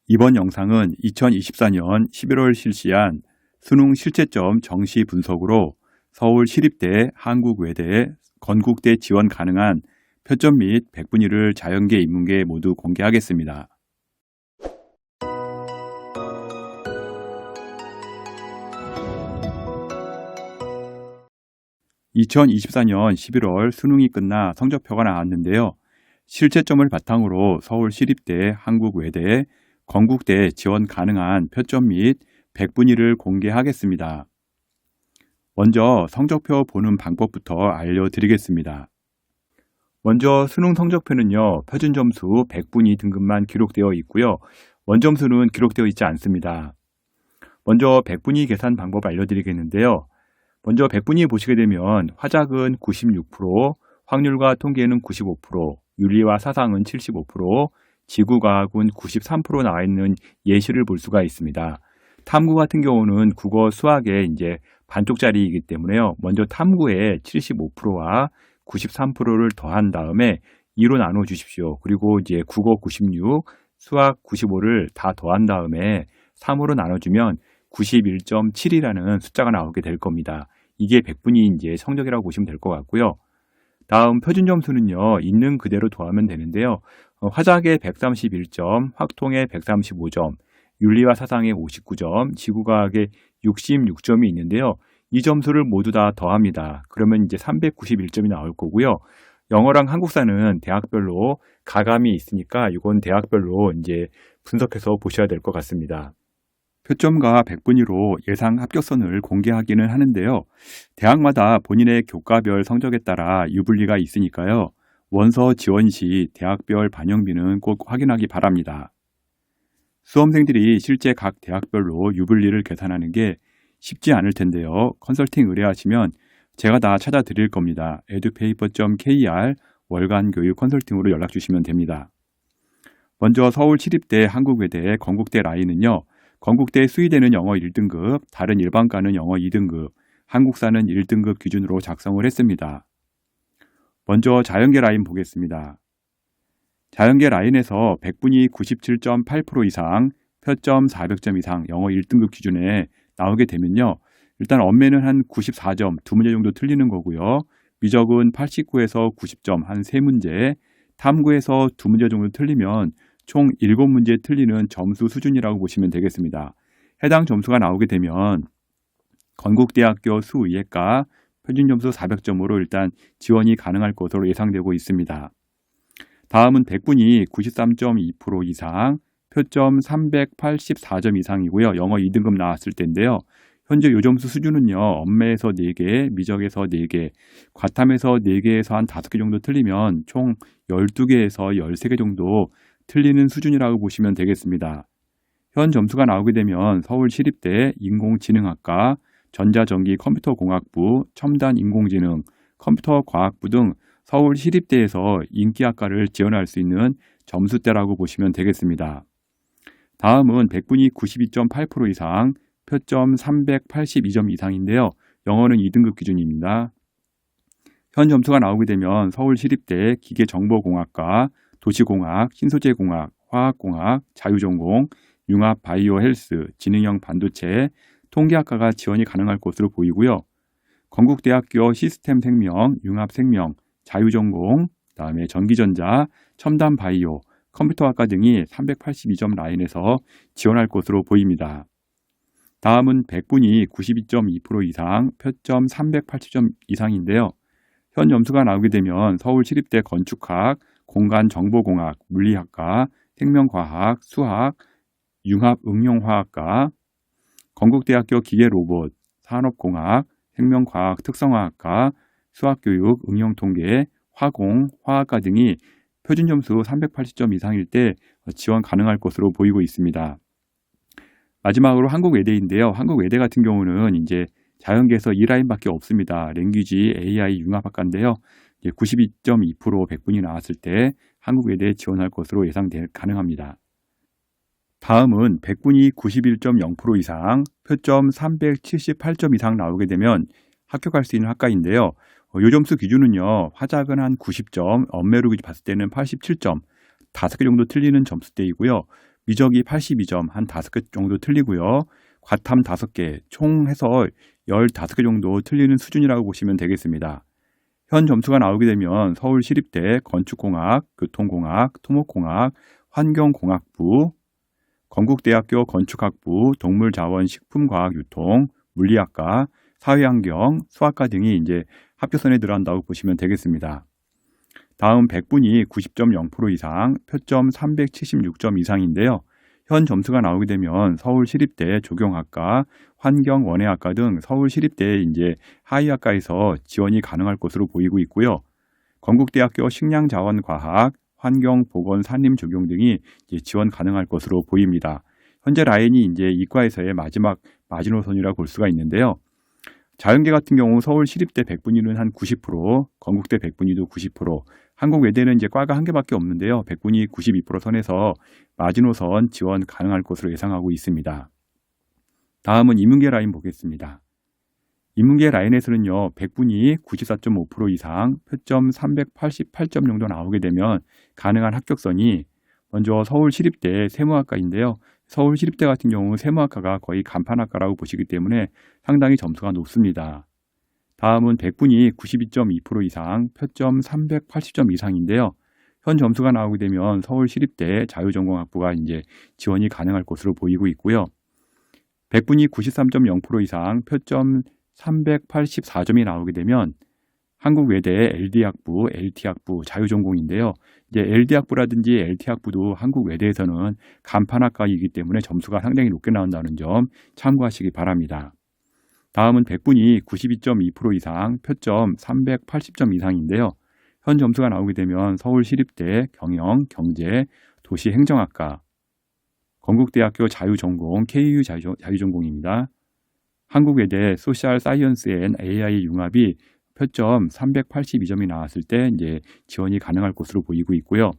이번 영상은 2024년 11월 실시한 수능 실채점 정시 분석으로 서울시립대, 한국외대, 건국대 지원 가능한 표점 및 백분위를 자연계, 인문계 모두 공개하겠습니다. 2024년 11월 수능이 끝나 성적표가 나왔는데요. 실채점을 바탕으로 서울시립대, 한국외대, 건국대 지원 가능한 표점 및 백분위를 공개하겠습니다. 먼저 성적표 보는 방법부터 알려드리겠습니다. 먼저 수능 성적표는요, 표준점수 100분위 등급만 기록되어 있고요. 원점수는 기록되어 있지 않습니다. 먼저 백분위 계산 방법 알려드리겠는데요. 먼저 백분위 보시게 되면 화작은 96%, 확률과 통계는 95%, 윤리와 사상은 75%, 지구과학은 93% 나와 있는 예시를 볼 수가 있습니다. 탐구 같은 경우는 국어, 수학의 이제 반쪽짜리이기 때문에요. 먼저 탐구에 75%와 93%를 더한 다음에 2로 나눠 주십시오. 그리고 이제 국어 96, 수학 95를 다 더한 다음에 3으로 나눠주면 91.7이라는 숫자가 나오게 될 겁니다. 이게 백분위 이제 성적이라고 보시면 될 것 같고요. 다음 표준 점수는요, 있는 그대로 더하면 되는데요. 화작의 131점, 확통의 135점, 윤리와 사상의 59점, 지구과학의 66점이 있는데요. 이 점수를 모두 다 더합니다. 그러면 이제 391점이 나올 거고요. 영어랑 한국사는 대학별로 가감이 있으니까 이건 대학별로 이제 분석해서 보셔야 될 것 같습니다. 표점과 백분위로 예상 합격선을 공개하기는 하는데요. 대학마다 본인의 교과별 성적에 따라 유불리가 있으니까요. 원서 지원 시 대학별 반영비는 꼭 확인하기 바랍니다. 수험생들이 실제 각 대학별로 유불리를 계산하는 게 쉽지 않을 텐데요. 컨설팅 의뢰하시면 제가 다 찾아드릴 겁니다. edupaper.kr 월간 교육 컨설팅으로 연락 주시면 됩니다. 먼저 서울시립대, 한국외대, 건국대 라인은요. 건국대 수의대는 영어 1등급, 다른 일반과는 영어 2등급, 한국사는 1등급 기준으로 작성을 했습니다. 먼저 자연계 라인 보겠습니다. 자연계 라인에서 백분위 97.8% 이상, 표점 400점 이상 영어 1등급 기준에 나오게 되면요. 일단 언매는 한 94점, 2문제 정도 틀리는 거고요. 미적은 89에서 90점, 한 3문제, 탐구에서 2문제 정도 틀리면 총 7문제 틀리는 점수 수준이라고 보시면 되겠습니다. 해당 점수가 나오게 되면 건국대학교 수의예과 표준점수 400점으로 일단 지원이 가능할 것으로 예상되고 있습니다. 다음은 백분위 93.2% 이상, 표점 384점 이상이고요. 영어 2등급 나왔을 때인데요. 현재 요 점수 수준은요. 언매에서 4개, 미적에서 4개, 과탐에서 4개에서 한 5개 정도 틀리면 총 12개에서 13개 정도 틀리는 수준이라고 보시면 되겠습니다. 현 점수가 나오게 되면 서울시립대 인공지능학과, 전자전기 컴퓨터공학부, 첨단인공지능, 컴퓨터과학부 등 서울시립대에서 인기학과를 지원할 수 있는 점수대라고 보시면 되겠습니다. 다음은 백분위 92.8% 이상, 표점 382점 이상인데요. 영어는 2등급 기준입니다. 현 점수가 나오게 되면 서울시립대 기계정보공학과, 도시공학, 신소재공학, 화학공학, 자유전공, 융합 바이오 헬스, 지능형 반도체, 통계학과가 지원이 가능할 것으로 보이고요. 건국대학교 시스템생명, 융합생명, 자유전공, 그다음에 전기전자, 첨단바이오, 컴퓨터학과 등이 382점 라인에서 지원할 것으로 보입니다. 다음은 백분위 92.2% 이상, 표점 380점 이상인데요. 현 점수가 나오게 되면 서울시립대 건축학, 공간정보공학, 물리학과, 생명과학, 수학, 융합응용화학과, 건국대학교 기계로봇, 산업공학, 생명과학 특성화학과, 수학교육, 응용통계, 화공, 화학과 등이 표준점수 380점 이상일 때 지원 가능할 것으로 보이고 있습니다. 마지막으로 한국외대인데요. 한국외대 같은 경우는 이제 자연계에서 2라인밖에 없습니다. 랭귀지, AI 융합학과인데요. 92.2% 백분위 나왔을 때 한국외대에 지원할 것으로 가능합니다. 다음은 백분위 91.0% 이상, 표점 378점 이상 나오게 되면 합격할 수 있는 학과인데요. 요 점수 기준은요. 화작은 한 90점, 언매로 봤을 때는 87점, 5개 정도 틀리는 점수대이고요. 미적이 82점, 한 5개 정도 틀리고요. 과탐 5개, 총 해서 15개 정도 틀리는 수준이라고 보시면 되겠습니다. 현 점수가 나오게 되면 서울시립대 건축공학, 교통공학, 토목공학, 환경공학부, 건국대학교 건축학부, 동물자원식품과학유통, 물리학과, 사회환경, 수학과 등이 이제 합격선에 들어간다고 보시면 되겠습니다. 다음 100분이 90.0% 이상, 표점 376점 이상인데요. 현 점수가 나오게 되면 서울시립대 조경학과, 환경원예학과 등 서울시립대 이제 하위학과에서 지원이 가능할 것으로 보이고 있고요. 건국대학교 식량자원과학, 환경보건산림조경 등이 이제 지원 가능할 것으로 보입니다. 현재 라인이 이제 이과에서의 마지막 마지노선이라고 볼 수가 있는데요. 자연계 같은 경우 서울시립대 100분위는 한 90%, 건국대 100분위도 90%, 한국외대는 이제 과가 한 개밖에 없는데요. 100분위 92% 선에서 마지노선 지원 가능할 것으로 예상하고 있습니다. 다음은 인문계 라인 보겠습니다. 인문계 라인에서는요, 100분위 94.5% 이상, 표점 388점 정도 나오게 되면 가능한 합격선이 먼저 서울시립대 세무학과인데요. 서울시립대 같은 경우 세무학과가 거의 간판학과라고 보시기 때문에 상당히 점수가 높습니다. 다음은 100분위 92.2% 이상, 표점 380점 이상인데요. 현 점수가 나오게 되면 서울시립대 자유전공학부가 이제 지원이 가능할 것으로 보이고 있고요. 100분위 93.0% 이상, 표점 384점이 나오게 되면 한국외대 LD학부, LT학부 자유전공인데요. 이제 LD학부라든지 LT학부도 한국외대에서는 간판학과이기 때문에 점수가 상당히 높게 나온다는 점 참고하시기 바랍니다. 다음은 100분위 92.2% 이상, 표점 380점 이상인데요. 현 점수가 나오게 되면 서울시립대 경영, 경제, 도시행정학과, 건국대학교 자유전공, KU 자유전공입니다. 한국외대 소셜 사이언스 앤 AI 융합이 표점 382점이 나왔을 때 이제 지원이 가능할 것으로 보이고 있고요.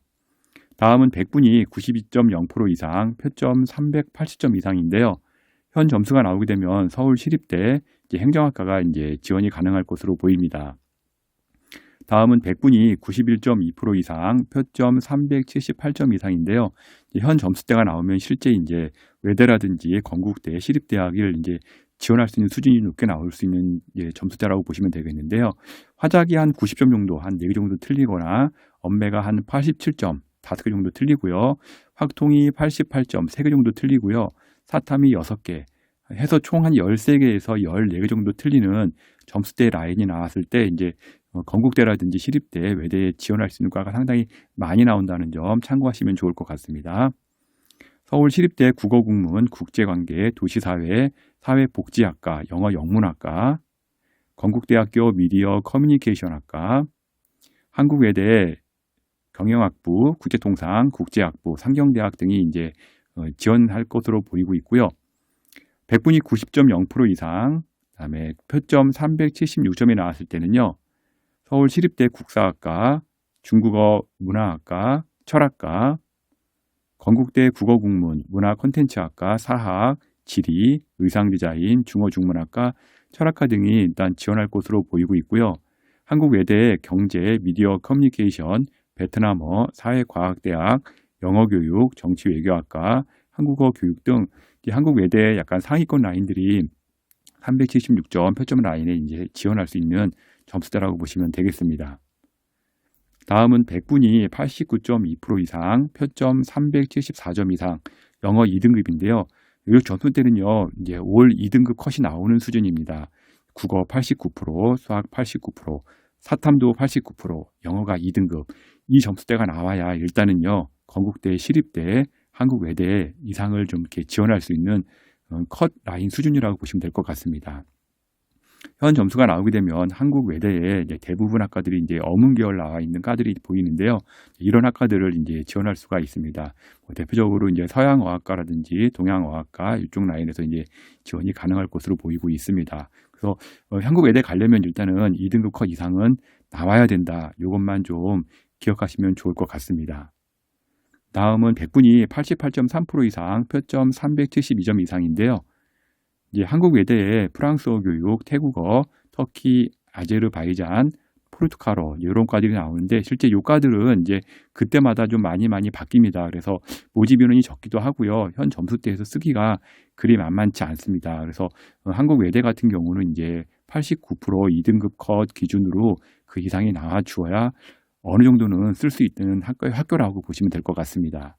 다음은 100분위 92.0% 이상, 표점 380점 이상인데요. 현 점수가 나오게 되면 서울시립대 행정학과가 이제 지원이 가능할 것으로 보입니다. 다음은 100분위 91.2% 이상, 표점 378점 이상인데요. 현 점수대가 나오면 실제 이제 외대라든지 건국대, 시립대학을 이제 지원할 수 있는 수준이 높게 나올 수 있는 점수대라고 보시면 되겠는데요. 화작이 한 90점 정도, 한 4개 정도 틀리거나 엄매가 한 87점, 5개 정도 틀리고요. 확통이 88점, 3개 정도 틀리고요. 사탐이 6개, 해서 총 한 13개에서 14개 정도 틀리는 점수대 라인이 나왔을 때 이제 건국대라든지 시립대, 외대에 지원할 수 있는 과가 상당히 많이 나온다는 점 참고하시면 좋을 것 같습니다. 서울시립대 국어국문, 국제관계, 도시사회, 사회복지학과, 영어영문학과, 건국대학교 미디어 커뮤니케이션학과, 한국외대 경영학부, 국제통상, 국제학부, 상경대학 등이 이제 지원할 것으로 보이고 있고요. 100분위 90.0% 이상, 그다음에 표점 376점이 나왔을 때는요. 서울시립대 국사학과, 중국어 문화학과, 철학과, 건국대 국어국문, 문화콘텐츠학과, 사학, 지리, 의상디자인, 중어중문학과, 철학과 등이 일단 지원할 것으로 보이고 있고요. 한국외대 경제, 미디어 커뮤니케이션, 베트남어, 사회과학대학, 영어교육, 정치외교학과, 한국어 교육 등 한국외대 약간 상위권 라인들이 376점 표점 라인에 이제 지원할 수 있는 점수대라고 보시면 되겠습니다. 다음은 100분위 89.2% 이상, 표점 374점 이상, 영어 2등급인데요. 이 점수대는요, 이제 올 2등급 컷이 나오는 수준입니다. 국어 89%, 수학 89%, 사탐도 89%, 영어가 2등급. 이 점수대가 나와야 일단은요, 건국대, 시립대, 한국외대 이상을 좀 이렇게 지원할 수 있는 컷 라인 수준이라고 보시면 될 것 같습니다. 현 점수가 나오게 되면 한국 외대에 이제 대부분 학과들이 이제 어문 계열 나와 있는 과들이 보이는데요. 이런 학과들을 이제 지원할 수가 있습니다. 대표적으로 이제 서양어학과라든지 동양어학과 이쪽 라인에서 이제 지원이 가능할 것으로 보이고 있습니다. 그래서 한국 외대 가려면 일단은 2등급 컷 이상은 나와야 된다. 이것만 좀 기억하시면 좋을 것 같습니다. 다음은 100분위 88.3% 이상, 표점 372점 이상인데요. 이제 한국 외대에 프랑스어 교육, 태국어, 터키, 아제르바이잔, 포르투갈어 이런 과들이 나오는데 실제 요 과들은 이제 그때마다 좀 많이 바뀝니다. 그래서 모집 인원이 적기도 하고요. 현 점수대에서 쓰기가 그리 만만치 않습니다. 그래서 한국 외대 같은 경우는 이제 89% 2등급 컷 기준으로 그 이상이 나와 주어야 어느 정도는 쓸 수 있는 학교라고 보시면 될 것 같습니다.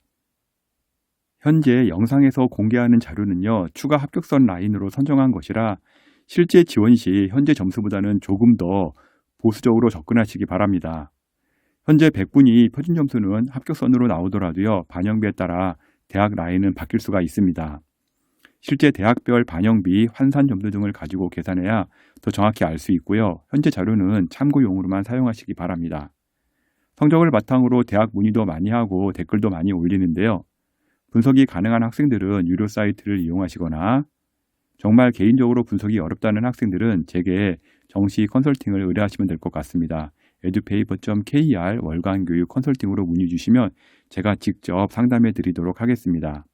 현재 영상에서 공개하는 자료는요, 추가 합격선 라인으로 선정한 것이라 실제 지원 시 현재 점수보다는 조금 더 보수적으로 접근하시기 바랍니다. 현재 100분이 표준 점수는 합격선으로 나오더라도요, 반영비에 따라 대학 라인은 바뀔 수가 있습니다. 실제 대학별 반영비, 환산 점수 등을 가지고 계산해야 더 정확히 알 수 있고요. 현재 자료는 참고용으로만 사용하시기 바랍니다. 성적을 바탕으로 대학 문의도 많이 하고 댓글도 많이 올리는데요. 분석이 가능한 학생들은 유료 사이트를 이용하시거나 정말 개인적으로 분석이 어렵다는 학생들은 제게 정시 컨설팅을 의뢰하시면 될 것 같습니다. edupaper.kr 월간 교육 컨설팅으로 문의 주시면 제가 직접 상담해 드리도록 하겠습니다.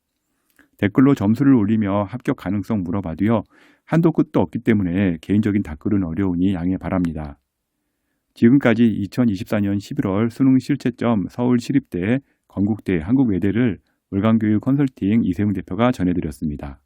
댓글로 점수를 올리며 합격 가능성 물어봐도요. 한도 끝도 없기 때문에 개인적인 답글은 어려우니 양해 바랍니다. 지금까지 2024년 11월 수능 실채점 서울시립대, 건국대, 한국외대를 월간교육 컨설팅 이세웅 대표가 전해드렸습니다.